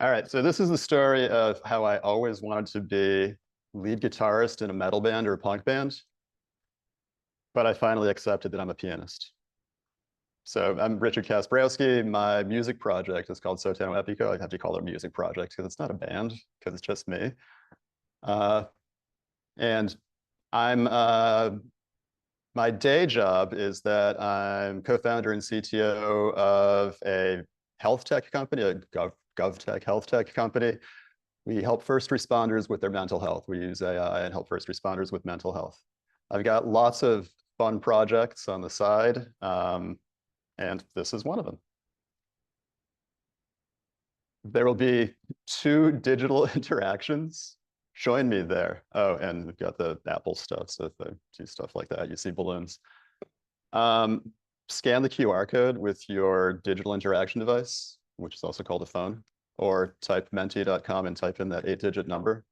All right, so this is the story of how I always wanted to be lead guitarist in a metal band or a punk band, but I finally accepted that I'm a pianist. So I'm Richard Kasperowski. My music project is called Sótano Épico. I have to call it a music project because it's not a band, because it's just me. And I'm my day job is that I'm co-founder and CTO of a health tech company, a gov tech, health tech company. We help first responders with their mental health. We use AI and help first responders with mental health. I've got lots of fun projects on the side, and this is one of them. There will be 2 digital interactions. Join me there. Oh, and we've got the Apple stuff. So if I do stuff like that, you see balloons. Scan the QR code with your digital interaction device, which is also called a phone, or type menti.com and type in that 8-digit number.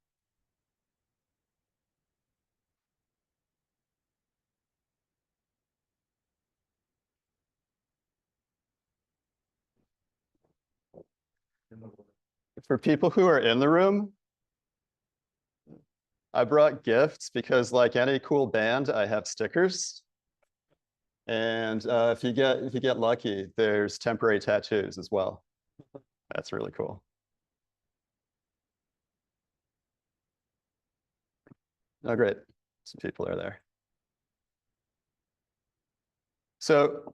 For people who are in the room, I brought gifts because, like any cool band, I have stickers. And if you get lucky, there's temporary tattoos as well. That's really cool. Oh, great. Some people are there. So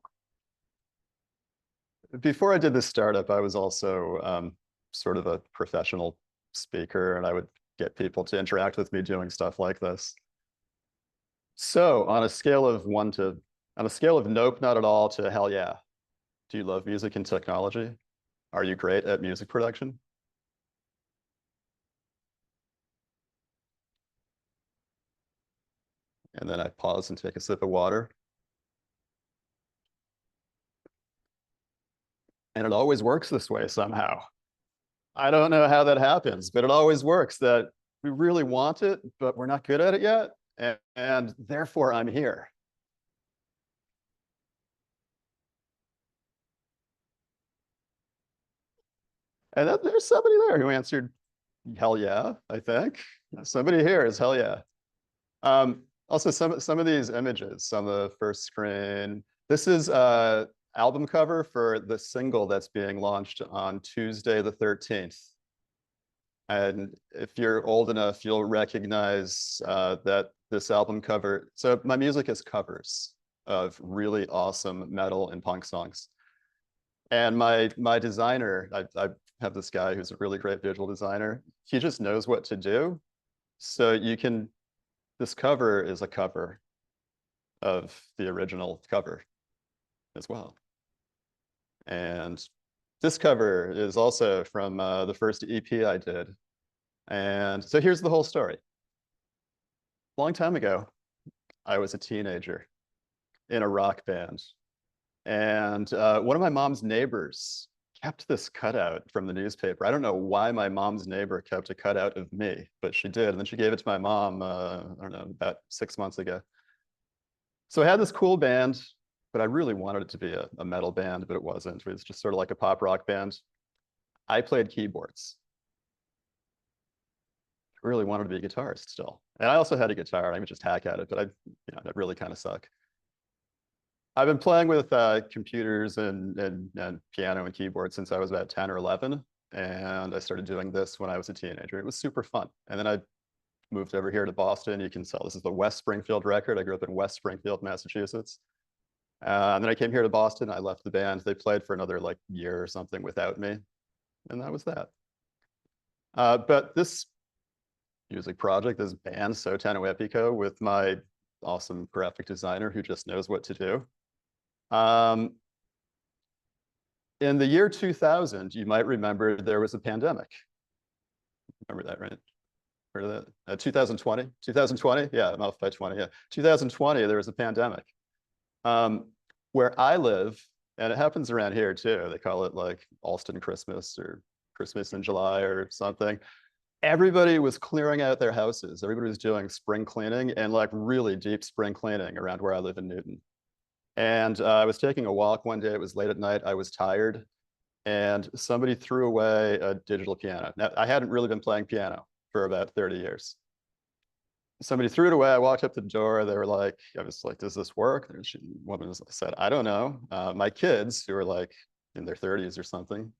before I did this startup, I was also sort of a professional speaker, and I would get people to interact with me doing stuff like this. So on a scale of nope, not at all, to hell yeah, do you love music and technology? Are you great at music production? And then I pause and take a sip of water. And it always works this way somehow. I don't know how that happens, but it always works that we really want it, but we're not good at it yet. And therefore I'm here. And there's somebody there who answered hell yeah, I think. Somebody here is hell yeah. Also, some of these images on the first screen, this is album cover for the single that's being launched on Tuesday the 13th. And if you're old enough, you'll recognize that this album cover. So my music is covers of really awesome metal and punk songs. And my designer, I have this guy who's a really great visual designer. He just knows what to do. So this cover is a cover of the original cover as well. And this cover is also from the first EP I did. And so here's the whole story. A long time ago, I was a teenager in a rock band. And one of my mom's neighbors kept this cutout from the newspaper. I don't know why my mom's neighbor kept a cutout of me, but she did. And then she gave it to my mom, I don't know, about 6 months ago. So I had this cool band, but I really wanted it to be a metal band, but it wasn't. It was just sort of like a pop rock band. I played keyboards. I really wanted to be a guitarist still. And I also had a guitar. I would just hack at it, but that really kind of suck. I've been playing with computers and piano and keyboard since I was about 10 or 11. And I started doing this when I was a teenager. It was super fun. And then I moved over here to Boston. You can tell this is the West Springfield record. I grew up in West Springfield, Massachusetts. And then I came here to Boston. I left the band. They played for another year or something without me. And that was that. But this music project, this band, Sótano Épico, with my awesome graphic designer who just knows what to do. In the year 2000, you might remember there was a pandemic. Remember that, right? Heard of that? 2020? 2020? Yeah, I'm off by 20. Yeah, 2020, there was a pandemic. Where I live, and it happens around here too, they call it Alston Christmas or Christmas in July or something. Everybody was clearing out their houses. Everybody was doing spring cleaning and really deep spring cleaning around where I live in Newton. And I was taking a walk one day. It was late at night. I was tired. and somebody threw away a digital piano. Now, I hadn't really been playing piano for about 30 years. Somebody threw it away. I walked up to the door. They were like, I was like, does this work? And the woman said, I don't know. My kids, who are like in their 30s or something,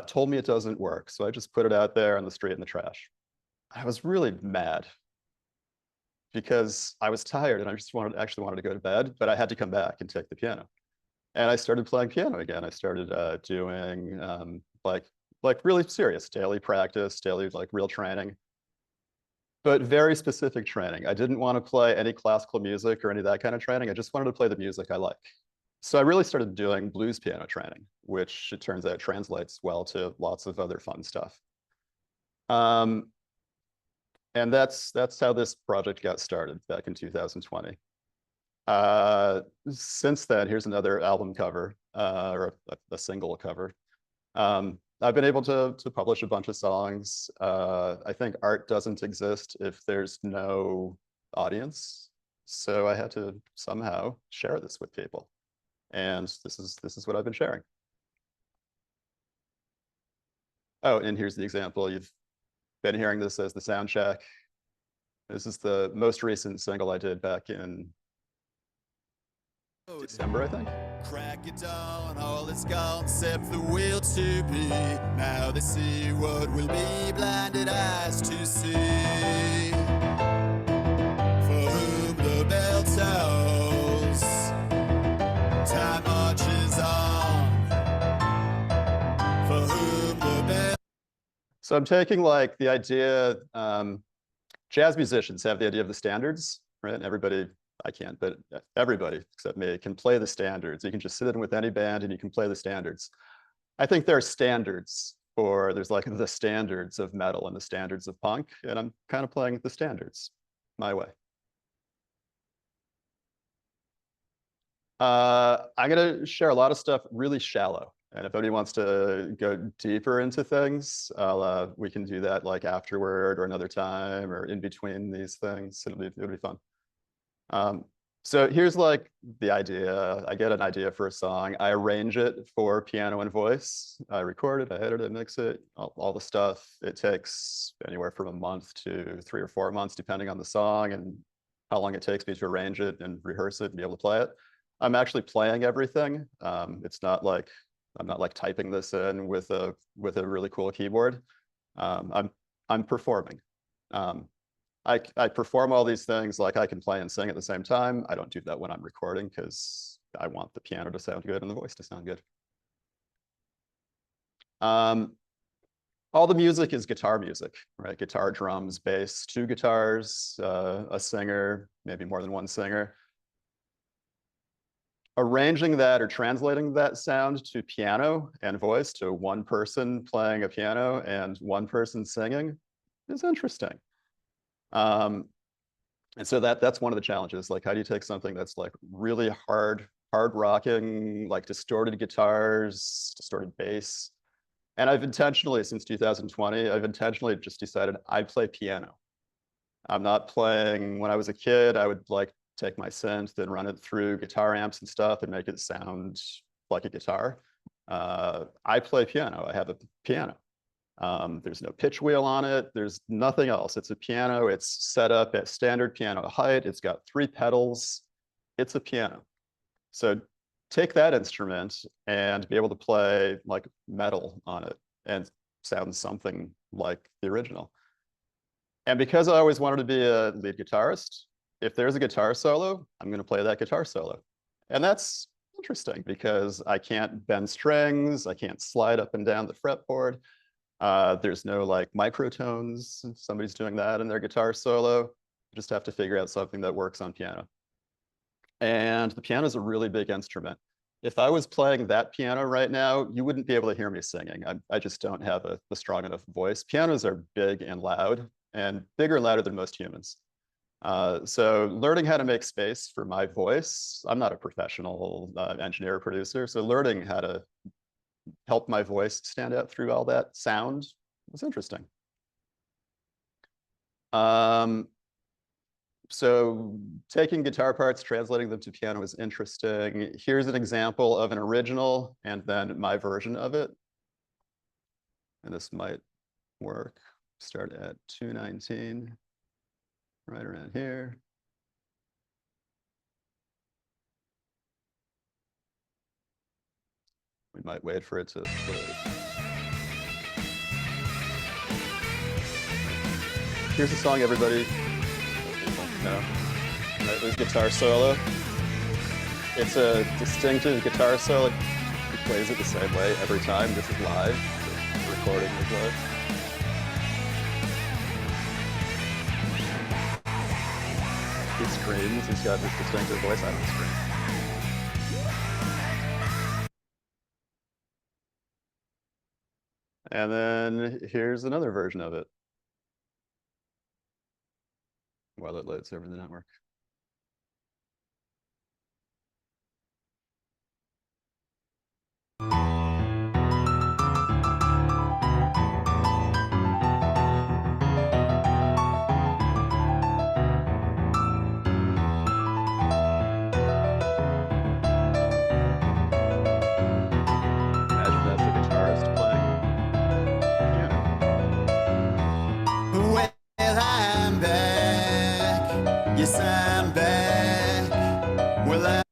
told me it doesn't work. So I just put it out there on the street in the trash. I was really mad because I was tired and I just actually wanted to go to bed, but I had to come back and take the piano. And I started playing piano again. I started doing like really serious daily practice, daily like real training, but very specific training. I didn't want to play any classical music or any of that kind of training. I just wanted to play the music I like. So I really started doing blues piano training, which it turns out translates well to lots of other fun stuff. And that's how this project got started back in 2020. Since then, here's another album cover, or a single cover. I've been able to publish a bunch of songs. I think art doesn't exist if there's no audience. So I had to somehow share this with people. And this is what I've been sharing. Oh, and here's the example. You've been hearing this as the sound check. This is the most recent single I did back in December, I think. Crack it down, all is gone except the will to be. Now they see what will be, blinded eyes to see. For whom the bell tolls, time marches on. For whom the bell. So I'm taking like the idea, jazz musicians have the idea of the standards, right? Everybody, I can't, but everybody except me can play the standards. You can just sit in with any band and you can play the standards. I think there are standards for, there's like the standards of metal and the standards of punk, and I'm kind of playing the standards my way. I'm gonna share a lot of stuff really shallow. And if anybody wants to go deeper into things, we can do that like afterward or another time or in between these things. It'll be fun. So here's like the idea. I get an idea for a song. I arrange it for piano and voice. I record it, I edit it, mix it, all the stuff. It takes anywhere from a month to 3 or 4 months, depending on the song and how long it takes me to arrange it and rehearse it and be able to play it. I'm actually playing everything. It's not like, I'm not like typing this in with a really cool keyboard. I'm performing. I perform all these things, like I can play and sing at the same time. I don't do that when I'm recording because I want the piano to sound good and the voice to sound good. All the music is guitar music, right? Guitar, drums, bass, 2 guitars, a singer, maybe more than 1 singer. Arranging that or translating that sound to piano and voice, to 1 person playing a piano and 1 person singing, is interesting. And so that's one of the challenges. Like, how do you take something that's like really hard rocking, like distorted guitars, distorted bass? And I've intentionally, since 2020, I've intentionally just decided I play piano. I'm not playing, when I was a kid, I would like take my synth and run it through guitar amps and stuff and make it sound like a guitar. I play piano. I have a piano. There's no pitch wheel on it. There's nothing else. It's a piano. It's set up at standard piano height. It's got 3 pedals. It's a piano. So take that instrument and be able to play like metal on it and sound something like the original. And because I always wanted to be a lead guitarist, if there's a guitar solo, I'm going to play that guitar solo. And that's interesting because I can't bend strings. I can't slide up and down the fretboard. There's no like microtones. Somebody's doing that in their guitar solo. You just have to figure out something that works on piano. And the piano is a really big instrument. If I was playing that piano right now, you wouldn't be able to hear me singing. I just don't have a strong enough voice. Pianos are big and loud, and bigger and louder than most humans. So learning how to make space for my voice, I'm not a professional engineer or producer, so learning how to help my voice stand out through all that sound was interesting. So taking guitar parts, translating them to piano is interesting. Here's an example of an original and then my version of it. And this might work. Start at 219, right around here. We might wait for it to load. Here's a song everybody know. Right, there's guitar solo. It's a distinctive guitar solo. He plays it the same way every time. This is live. The recording is live. He screams. He's got this distinctive voice on the screen. And then here's another version of it while it loads over the network. Imagine that's the guitarist playing piano. Well, I'm back. Yes, I'm back. Well,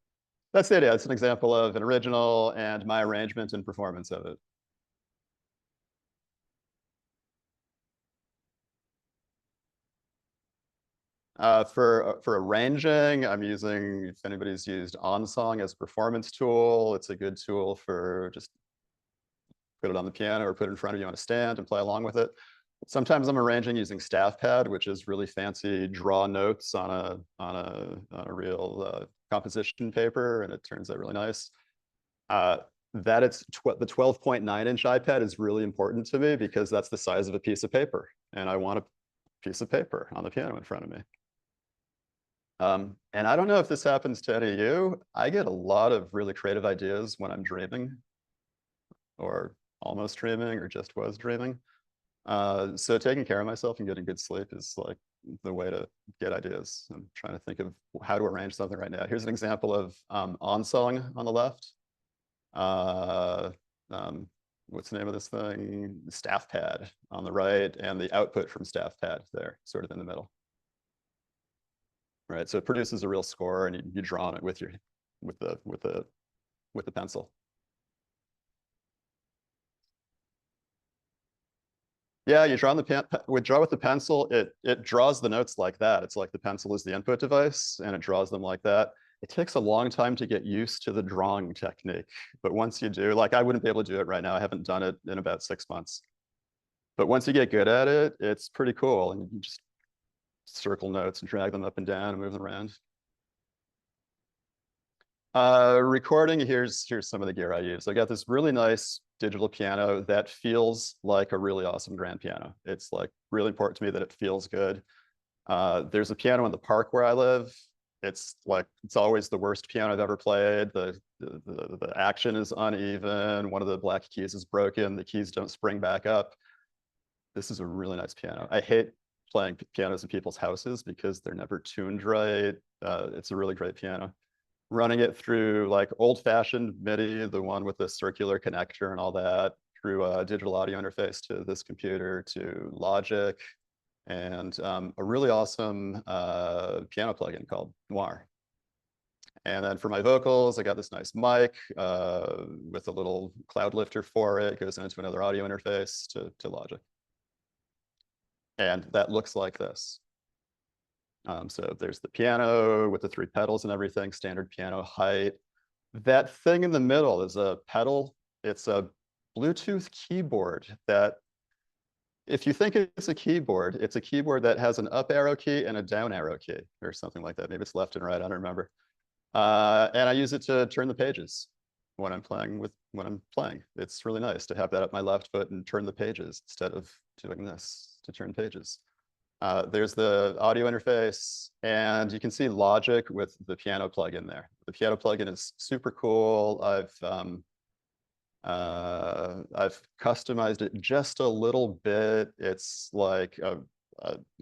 That's the idea. It's an example of an original and my arrangement and performance of it. For arranging, I'm using, if anybody's used OnSong as a performance tool, it's a good tool for just put it on the piano or put it in front of you on a stand and play along with it. Sometimes I'm arranging using staff pad, which is really fancy draw notes on a real composition paper, and it turns out really nice. That it's the 12.9-inch iPad is really important to me because that's the size of a piece of paper, and I want a piece of paper on the piano in front of me. And I don't know if this happens to any of you. I get a lot of really creative ideas when I'm dreaming, or almost dreaming, or just was dreaming. So taking care of myself and getting good sleep is like the way to get ideas. I'm trying to think of how to arrange something right now. Here's an example of OnSong on the left. What's the name of this thing? Staff pad on the right, and the output from staff pad there, sort of in the middle. Right, so it produces a real score, and you draw on it with the pencil. Yeah, you draw on draw with the pencil. It draws the notes like that. It's like the pencil is the input device, and it draws them like that. It takes a long time to get used to the drawing technique, but once you do, like I wouldn't be able to do it right now. I haven't done it in about 6 months. But once you get good at it, it's pretty cool, and you just circle notes and drag them up and down and move them around. Recording, here's some of the gear I use. I got this really nice digital piano that feels like a really awesome grand piano. It's like really important to me that it feels good. There's a piano in the park where I live. It's always the worst piano I've ever played. The action is uneven. One of the black keys is broken. The keys don't spring back up. This is a really nice piano. I hate playing pianos in people's houses because they're never tuned right. It's a really great piano. Running it through like old-fashioned MIDI, the one with the circular connector and all that, through a digital audio interface to this computer, to Logic, and a really awesome piano plugin called Noir. And then for my vocals, I got this nice mic with a little cloud lifter for it. It goes into another audio interface to Logic. And that looks like this. So there's the piano with the 3 pedals and everything, standard piano height. That thing in the middle is a pedal. It's a Bluetooth keyboard that, if you think it's a keyboard that has an up arrow key and a down arrow key, or something like that. Maybe it's left and right, I don't remember. And I use it to turn the pages when I'm playing. It's really nice to have that up my left foot and turn the pages instead of doing this to turn pages. There's the audio interface, and you can see Logic with the piano plugin there. The piano plugin is super cool. I've customized it just a little bit. It's like a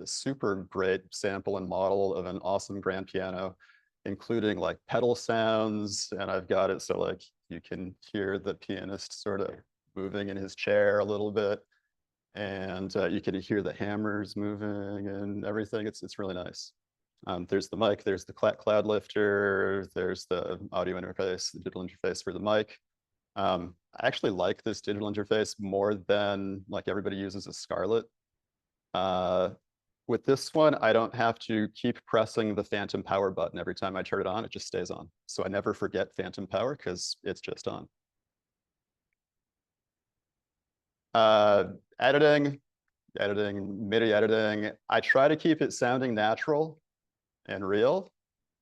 super great sample and model of an awesome grand piano, including like pedal sounds. And I've got it so like you can hear the pianist sort of moving in his chair a little bit. And you can hear the hammers moving and everything. It's really nice. There's the mic, there's the cloud lifter, there's the audio interface, the digital interface for the mic. I actually like this digital interface more than like everybody uses a Scarlett. With this one, I don't have to keep pressing the phantom power button every time I turn it on. It just stays on. So I never forget phantom power because it's just on. Editing, MIDI editing. I try to keep it sounding natural and real.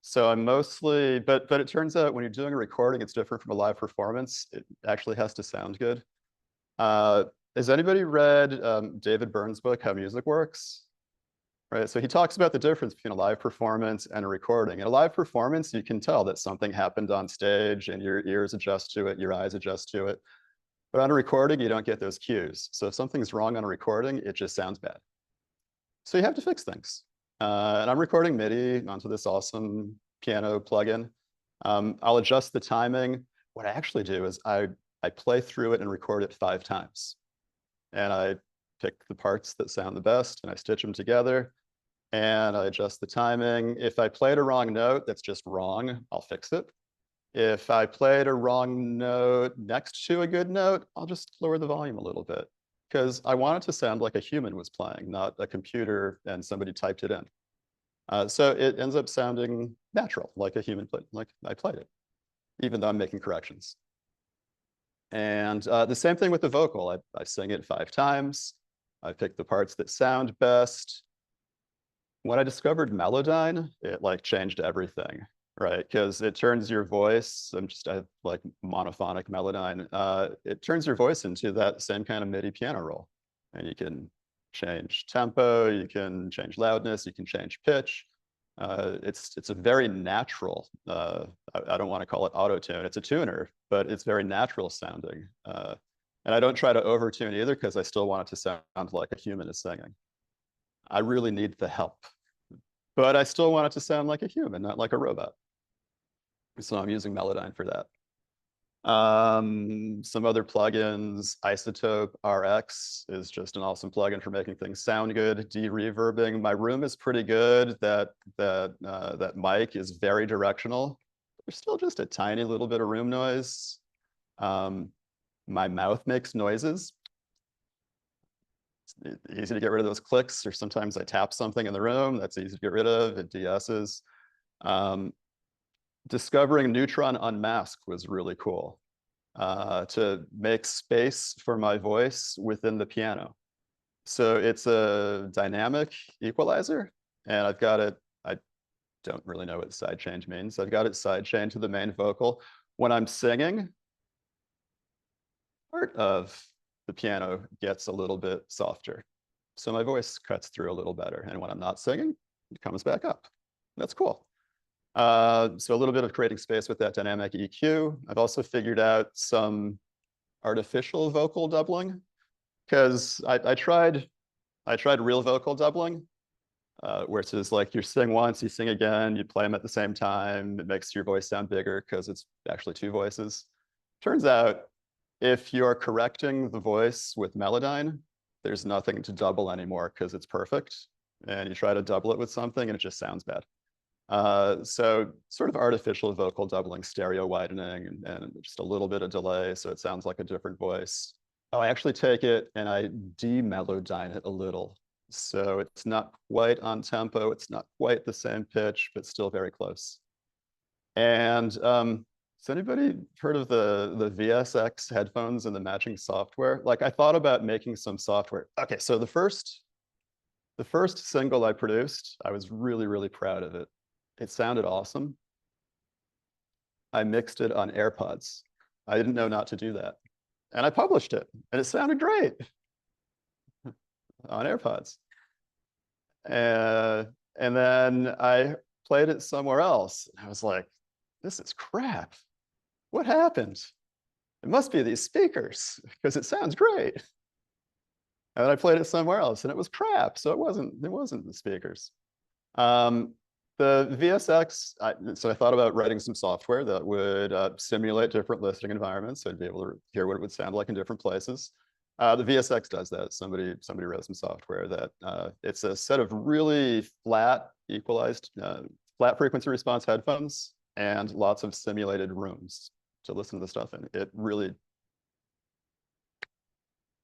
So I'm mostly, but it turns out when you're doing a recording, it's different from a live performance. It actually has to sound good. Has anybody read David Byrne's book, How Music Works? Right, so he talks about the difference between a live performance and a recording. In a live performance, you can tell that something happened on stage and your ears adjust to it, your eyes adjust to it. But on a recording, you don't get those cues. So if something's wrong on a recording, it just sounds bad. So you have to fix things. And I'm recording MIDI onto this awesome piano plugin. I'll adjust the timing. What I actually do is I play through it and record it 5 times. And I pick the parts that sound the best and I stitch them together and I adjust the timing. If I played a wrong note, that's just wrong, I'll fix it. If I played a wrong note next to a good note, I'll just lower the volume a little bit because I want it to sound like a human was playing, not a computer and somebody typed it in. So it ends up sounding natural, like a human played, like I played it, even though I'm making corrections. And the same thing with the vocal. I sing it 5 times. I pick the parts that sound best. When I discovered Melodyne, it like changed everything, right? Because it turns your voice, I have like monophonic Melodyne. It turns your voice into that same kind of MIDI piano roll. And you can change tempo, you can change loudness, you can change pitch. It's a very natural, I don't want to call it auto-tune, it's a tuner, but it's very natural sounding. And I don't try to over-tune either because I still want it to sound like a human is singing. I really need the help, but I still want it to sound like a human, not like a robot. So I'm using Melodyne for that. Some other plugins, Isotope RX is just an awesome plugin for making things sound good. De-reverbing. My room is pretty good. That mic is very directional. There's still just a tiny little bit of room noise. My mouth makes noises. It's easy to get rid of those clicks, or sometimes I tap something in the room. That's easy to get rid of. It de-esses. Discovering Neutron Unmasked was really cool to make space for my voice within the piano. So it's a dynamic equalizer, and I've got it, I don't really know what side change means. I've got it side chained to the main vocal. When I'm singing, part of the piano gets a little bit softer. So my voice cuts through a little better. And when I'm not singing, it comes back up. That's cool. So a little bit of creating space with that dynamic EQ. I've also figured out some artificial vocal doubling because I tried real vocal doubling, where it's just like you sing once, you sing again, you play them at the same time. It makes your voice sound bigger because it's actually 2 voices. Turns out if you're correcting the voice with Melodyne, there's nothing to double anymore because it's perfect. And you try to double it with something and it just sounds bad. So sort of artificial vocal doubling, stereo widening, and just a little bit of delay so it sounds like a different voice. Oh, I actually take it and I de-melodyne it a little. So it's not quite on tempo, it's not quite the same pitch, but still very close. And has anybody heard of the VSX headphones and the matching software? Like I thought about making some software. Okay, so the first single I produced, I was really, really proud of it. It sounded awesome. I mixed it on AirPods. I didn't know not to do that. And I published it, and it sounded great on AirPods. And then I played it somewhere else. And I was like, this is crap. What happened? It must be these speakers because it sounds great. And then I played it somewhere else and it was crap. So it wasn't the speakers. The VSX, so I thought about writing some software that would simulate different listening environments. So I'd be able to hear what it would sound like in different places. The VSX does that. Somebody wrote some software that it's a set of really flat equalized flat frequency response headphones and lots of simulated rooms to listen to the stuff in. It really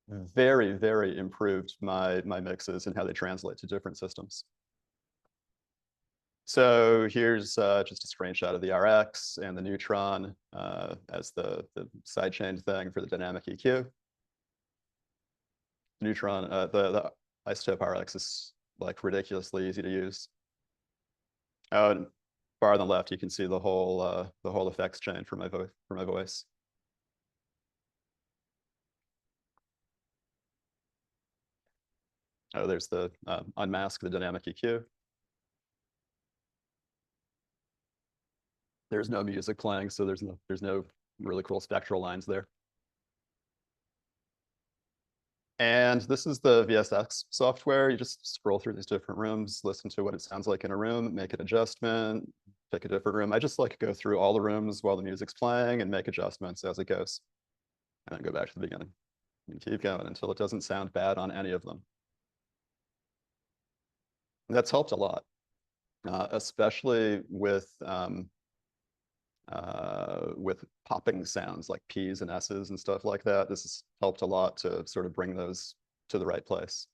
very, very improved my mixes and how they translate to different systems. So here's just a screenshot of the RX and the Neutron as the sidechain thing for the dynamic EQ. Neutron, the Isotope RX is like ridiculously easy to use. Oh, and far on the left, you can see the whole effects chain for my voice. Oh, there's the unmask the dynamic EQ. There's no music playing, so there's no really cool spectral lines there. And this is the VSX software. You just scroll through these different rooms, listen to what it sounds like in a room, make an adjustment, pick a different room. I just like go through all the rooms while the music's playing and make adjustments as it goes. And then go back to the beginning and keep going until it doesn't sound bad on any of them. And that's helped a lot, especially with popping sounds like P's and S's and stuff like that. This has helped a lot to sort of bring those to the right place.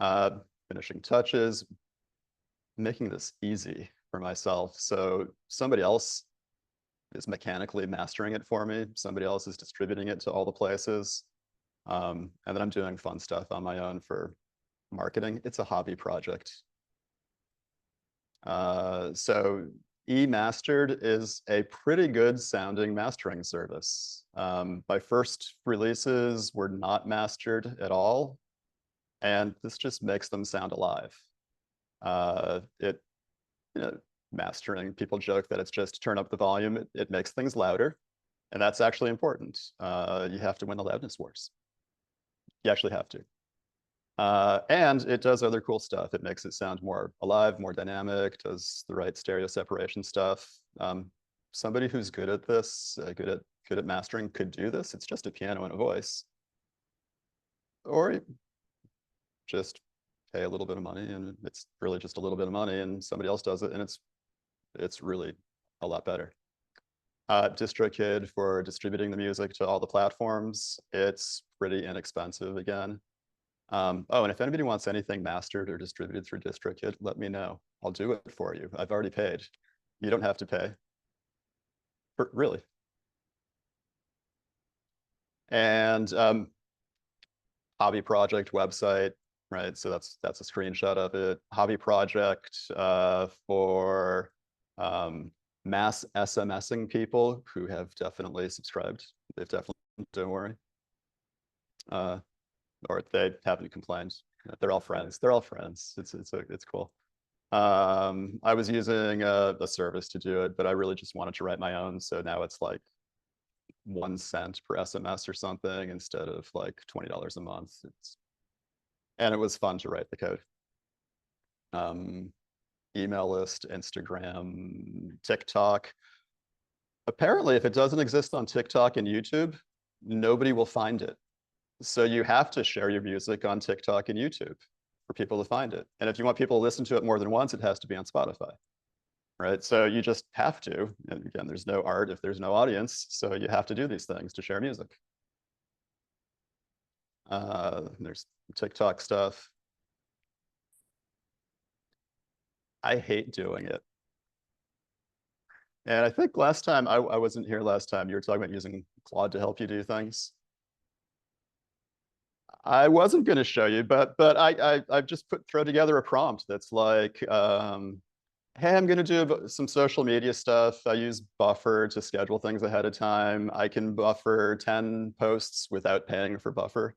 Finishing touches, making this easy for myself. So somebody else is mechanically mastering it for me. Somebody else is distributing it to all the places. And then I'm doing fun stuff on my own for marketing. It's a hobby project. So eMastered is a pretty good sounding mastering service. My first releases were not mastered at all, and this just makes them sound alive. Mastering, people joke that it's just turn up the volume. It makes things louder, and that's actually important. You have to win the loudness wars. You actually have to. And it does other cool stuff. It makes it sound more alive, more dynamic, does the right stereo separation stuff. Somebody who's good at this, good at mastering could do this. It's just a piano and a voice. Or just pay a little bit of money, and it's really just a little bit of money, and somebody else does it, and it's really a lot better. DistroKid for distributing the music to all the platforms. It's pretty inexpensive again. Oh, and if anybody wants anything mastered or distributed through DistroKid, let me know. I'll do it for you. I've already paid. You don't have to pay. Really. And hobby project website, right? So that's a screenshot of it. Hobby project for mass SMSing people who have definitely subscribed. They've definitely, don't worry. Or they haven't complained. They're all friends. They're all friends. It's cool. I was using a service to do it, but I really just wanted to write my own. So now it's like 1 cent per SMS or something instead of like $20 a month. And it was fun to write the code. Email list, Instagram, TikTok. Apparently, if it doesn't exist on TikTok and YouTube, nobody will find it. So you have to share your music on TikTok and YouTube for people to find it. And if you want people to listen to it more than once, it has to be on Spotify, right? So you just have to. And again, there's no art if there's no audience. So you have to do these things to share music. There's TikTok stuff. I hate doing it. And I think last time, I wasn't here last time, you were talking about using Claude to help you do things. I wasn't going to show you, but I've just throw together a prompt that's like, hey, I'm going to do some social media stuff. I use Buffer to schedule things ahead of time. I can buffer 10 posts without paying for Buffer.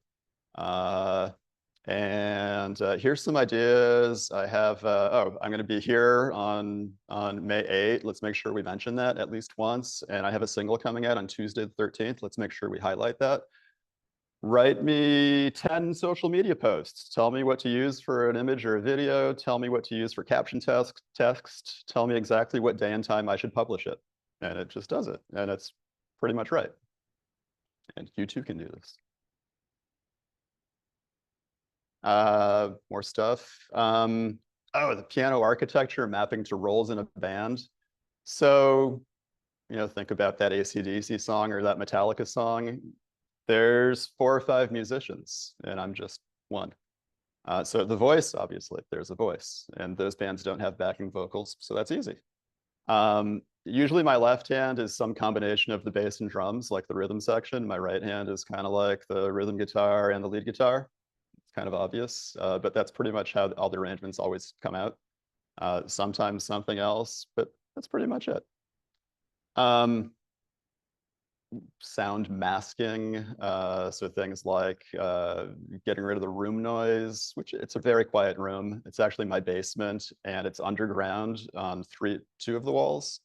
And here's some ideas. I have, I'm going to be here on May 8th. Let's make sure we mention that at least once. And I have a single coming out on Tuesday the 13th. Let's make sure we highlight that. Write me 10 social media posts. Tell me what to use for an image or a video. Tell me what to use for caption text. Tell me exactly what day and time I should publish it. And it just does it. And it's pretty much right. And you too can do this. More stuff. Oh, the piano architecture mapping to roles in a band. So, think about that AC/DC song or that Metallica song. There's 4 or 5 musicians, and I'm just one. So the voice, obviously, there's a voice, and those bands don't have backing vocals, so that's easy. Usually my left hand is some combination of the bass and drums, like the rhythm section. My right hand is kind of like the rhythm guitar and the lead guitar. It's kind of obvious, but that's pretty much how all the arrangements always come out. Sometimes something else, but that's pretty much it. Sound masking, so things like getting rid of the room noise, which it's a very quiet room. It's actually my basement, and it's underground on 2 of the walls.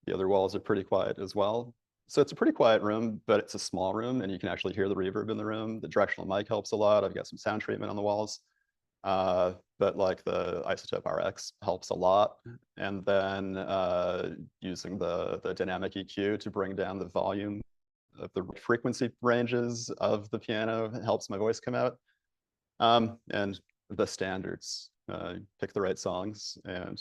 The other walls are pretty quiet as well. So it's a pretty quiet room, but it's a small room, and you can actually hear the reverb in the room. The directional mic helps a lot. I've got some sound treatment on the walls. But like the Isotope RX helps a lot. And then using the dynamic EQ to bring down the volume of the frequency ranges of the piano helps my voice come out. And the standards, pick the right songs. And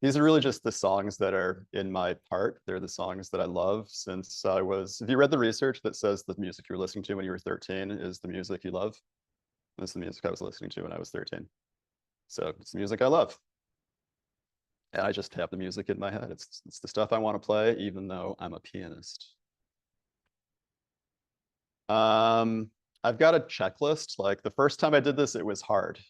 these are really just the songs that are in my part. They're the songs that I love since I was, have you read the research that says the music you're listening to when you were 13 is the music you love? That's the music I was listening to when I was 13. So it's the music I love. And I just have the music in my head. It's the stuff I want to play, even though I'm a pianist. I've got a checklist. Like the first time I did this, it was hard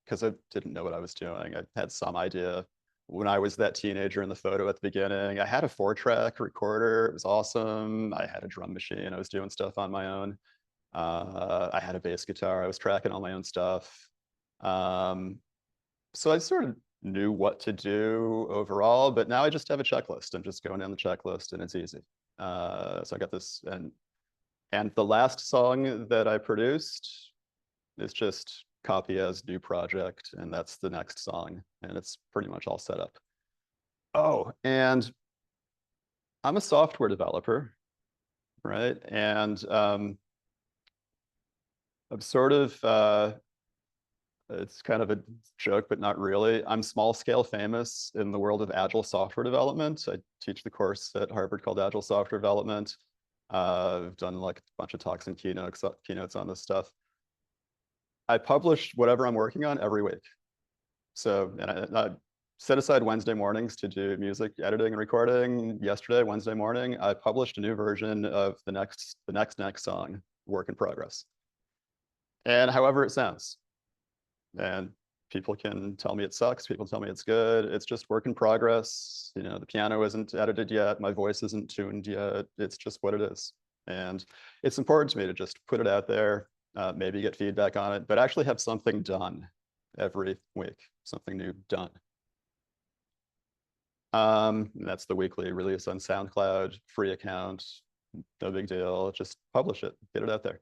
because I didn't know what I was doing. I had some idea when I was that teenager in the photo at the beginning. I had a 4-track recorder. It was awesome. I had a drum machine. I was doing stuff on my own. I had a bass guitar. I was tracking all my own stuff. So I sort of knew what to do overall, but now I just have a checklist. I'm just going down the checklist, and it's easy. So I got this, and the last song that I produced is just copy as new project, and that's the next song, and it's pretty much all set up. Oh, and I'm a software developer, right? And I'm sort of, it's kind of a joke, but not really. I'm small scale famous in the world of agile software development. I teach the course at Harvard called Agile Software Development. I've done like a bunch of talks and keynotes on this stuff. I publish whatever I'm working on every week. So, and I set aside Wednesday mornings to do music editing and recording. Yesterday, Wednesday morning, I published a new version of the next song, work in progress. And however it sounds. And people can tell me it sucks. People tell me it's good. It's just work in progress. The piano isn't edited yet. My voice isn't tuned yet. It's just what it is. And it's important to me to just put it out there, maybe get feedback on it, but actually have something done every week, something new done. That's the weekly release on SoundCloud, free account, no big deal. Just publish it, get it out there.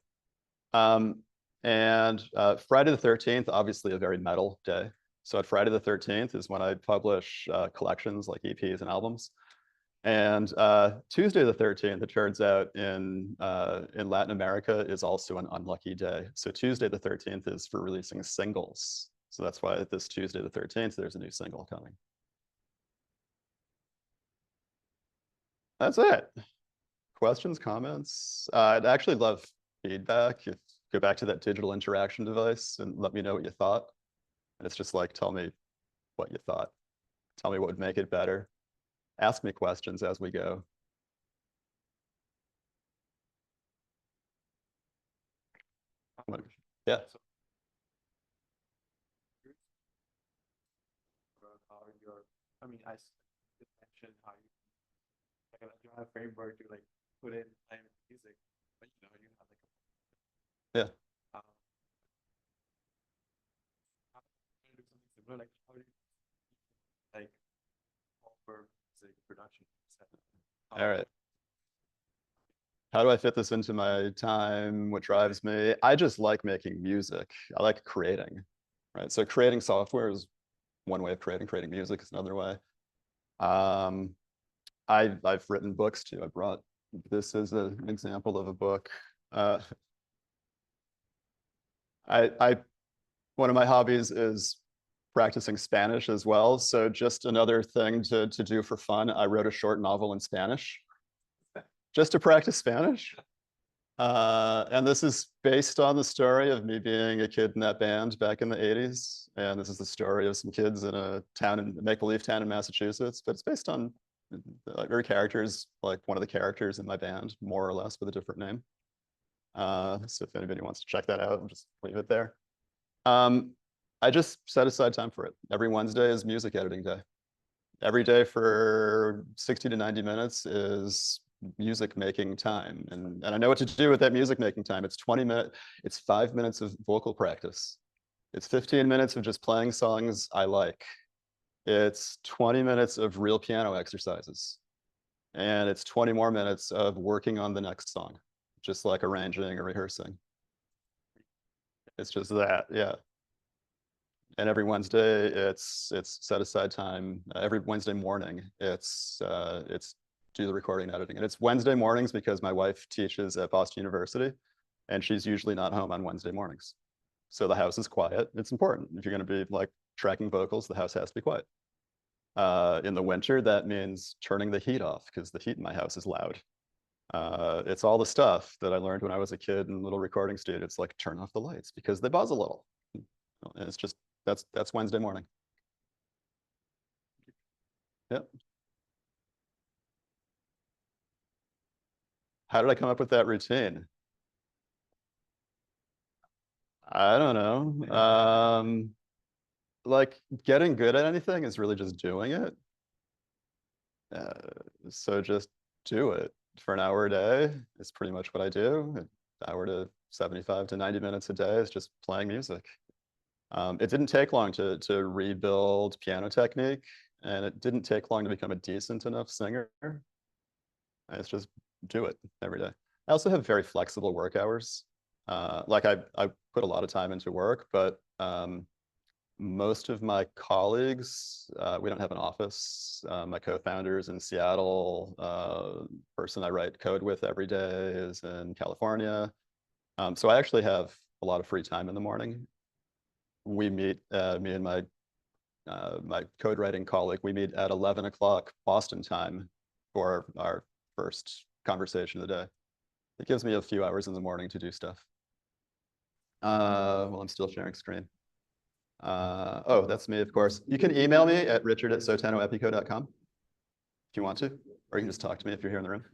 And Friday the 13th, obviously a very metal day. So at Friday the 13th is when I publish collections like EPs and albums. And Tuesday the 13th, it turns out in Latin America is also an unlucky day. So Tuesday the 13th is for releasing singles. So that's why this Tuesday the 13th, there's a new single coming. That's it. Questions, comments? I'd actually love feedback. If go back to that digital interaction device and let me know what you thought. And it's just like, tell me what you thought. Tell me what would make it better. Ask me questions as we go. Yeah. I mean, I just mentioned how you have a framework to like put in time and music, but you have like Yeah. how do something similar, like how do you like offer music production? All right. How do I fit this into my time? What drives me? I just like making music. I like creating, right? So creating software is one way of creating music is another way. I've written books too. I brought This is an example of a book. One of my hobbies is practicing Spanish as well. So just another thing to do for fun. I wrote a short novel in Spanish just to practice Spanish. And this is based on the story of me being a kid in that band back in the 80s. And this is the story of some kids in a town in make-believe town in Massachusetts, but it's based on every character's like one of the characters in my band, more or less, with a different name. So if anybody wants to check that out, I'll just leave it there. I just set aside time for it. Every Wednesday is music editing day. Every day for 60 to 90 minutes is music making time. And I know what to do with that music making time. It's 20 minutes, it's 5 minutes of vocal practice. It's 15 minutes of just playing songs I like. It's 20 minutes of real piano exercises. And it's 20 more minutes of working on the next song, just like arranging or rehearsing. It's just that, yeah. And every Wednesday, it's set aside time. Every Wednesday morning, it's do the recording and editing. And it's Wednesday mornings because my wife teaches at Boston University, and she's usually not home on Wednesday mornings. So the house is quiet. It's important. If you're going to be like tracking vocals, the house has to be quiet. In the winter, that means turning the heat off because the heat in my house is loud. It's all the stuff that I learned when I was a kid in little recording studio. It's like turn off the lights because they buzz a little. And it's just that's Wednesday morning. Yep. How did I come up with that routine? I don't know. Like getting good at anything is really just doing it. So just do it for an hour a day. It's pretty much what I do. An hour to 75 to 90 minutes a day is just playing music. It didn't take long to rebuild piano technique, and it didn't take long to become a decent enough singer. It's just do it every day. I also have very flexible work hours. Like I put a lot of time into work, but most of my colleagues, we don't have an office. My co-founders in Seattle, person I write code with every day is in California. So I actually have a lot of free time in the morning. We meet, me and my code writing colleague, we meet at 11 o'clock Boston time for our first conversation of the day. It gives me a few hours in the morning to do stuff. Well, I'm still sharing screen. Oh, that's me, of course. You can email me at richard@sotanoepico.com if you want to, or you can just talk to me if you're here in the room.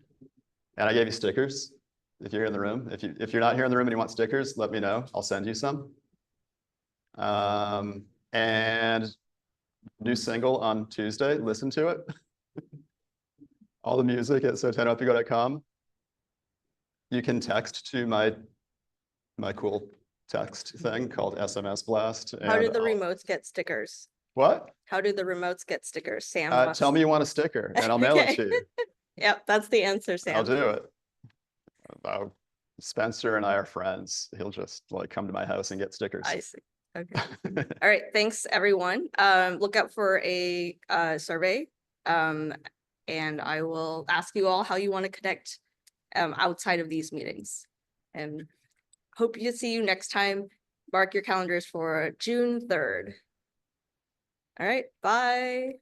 And I gave you stickers if you're here in the room. If you're not here in the room and you want stickers, let me know. I'll send you some. And new single on Tuesday, listen to it. All the music at sotanoepico.com. You can text to my cool text thing called SMS Blast. How do the remotes get stickers? What? How do the remotes get stickers? Sam. Tell me you want a sticker and I'll mail it to you. Yep, that's the answer, Sam. I'll do it. Spencer and I are friends. He'll just like come to my house and get stickers. I see. Okay. All right. Thanks, everyone. Look out for a survey. And I will ask you all how you want to connect outside of these meetings. And hope to see you next time. Mark your calendars for June 3rd. All right. Bye.